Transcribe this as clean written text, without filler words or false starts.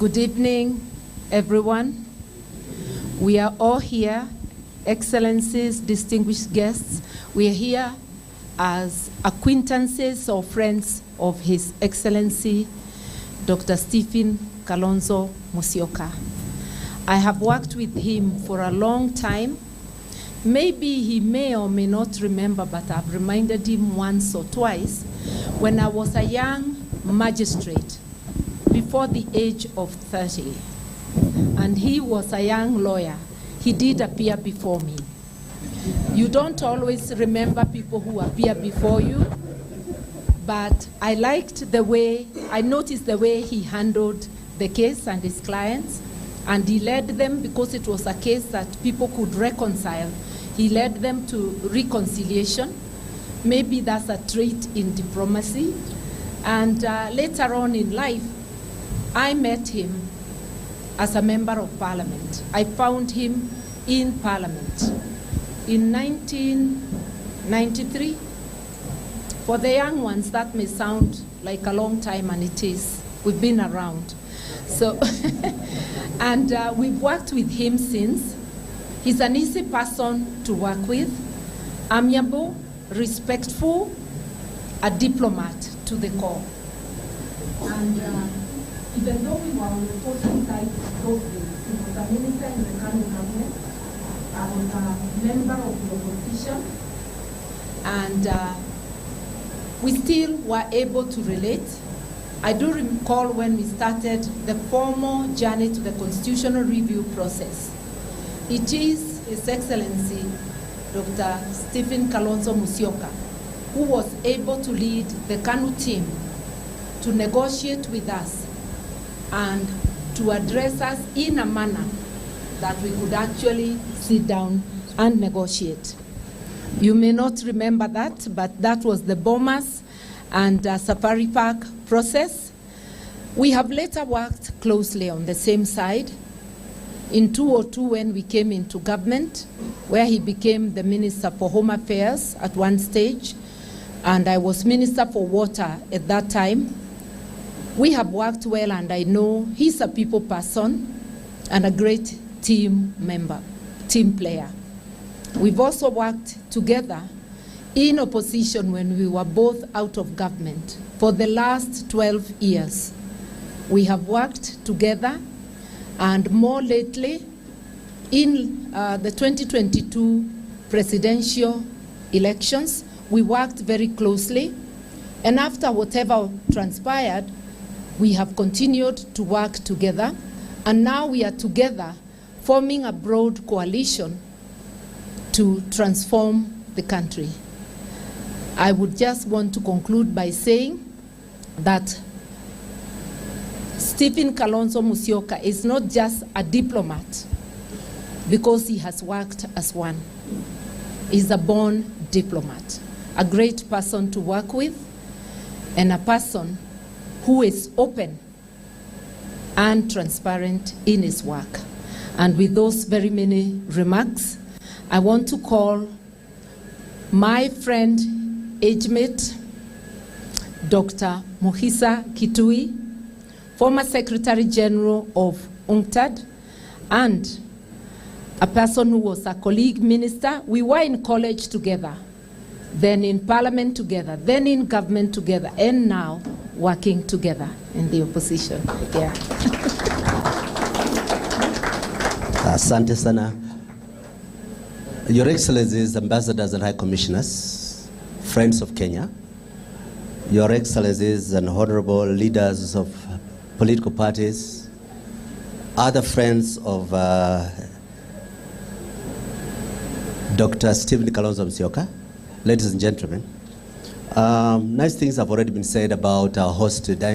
Good evening, everyone. We are all here, Excellencies, distinguished guests. We are here as acquaintances or friends of His Excellency, Dr. Stephen Kalonzo Musyoka. I have worked with him for a long time. Maybe he may or may not remember, but I've reminded him once or twice when I was a young magistrate before the age of 30, and he was a young lawyer. He did appear before me. You don't always remember people who appear before you, but I noticed the way he handled the case and his clients, and he led them, because it was a case that people could reconcile, he led them to reconciliation. Maybe that's a trait in diplomacy. And later on in life, I met him as a member of parliament. I found him in parliament in 1993. For the young ones, that may sound like a long time, and it is. We've been around. So, and we've worked with him since. He's an easy person to work with, amiable, respectful, a diplomat to the core. And even though we were on the opposing side those days, he was a minister in the Kanu government, I was a member of the opposition, and we still were able to relate. I do recall when we started the formal journey to the constitutional review process. It is His Excellency, Dr. Stephen Kalonzo Musyoka, who was able to lead the Kanu team to negotiate with us and to address us in a manner that we could actually sit down and negotiate. You may not remember that, but that was the Bomas and Safari Park process. We have later worked closely on the same side. In 2002, when we came into government, where he became the Minister for Home Affairs at one stage, and I was Minister for Water at that time. We have worked well, and I know he's a people person and a great team player. We've also worked together in opposition when we were both out of government. For the last 12 years, we have worked together, and more lately, in the 2022 presidential elections, we worked very closely, and after whatever transpired, we have continued to work together, and now we are together forming a broad coalition to transform the country. I would just want to conclude by saying that Stephen Kalonzo Musyoka is not just a diplomat because he has worked as one. He's a born diplomat, a great person to work with, and a person who is open and transparent in his work. And with those very many remarks, I want to call my friend, age mate, Dr. Muhisa Kitui, former Secretary General of UNCTAD, and a person who was a colleague minister. We were in college together, then in parliament together, then in government together, and now working together in the opposition. Yeah. Asante sana. Your Excellencies, Ambassadors and High Commissioners, friends of Kenya, Your Excellencies and honorable leaders of political parties, other friends of Dr. Stephen Kalonzo Musyoka, ladies and gentlemen. Nice things have already been said about our host today.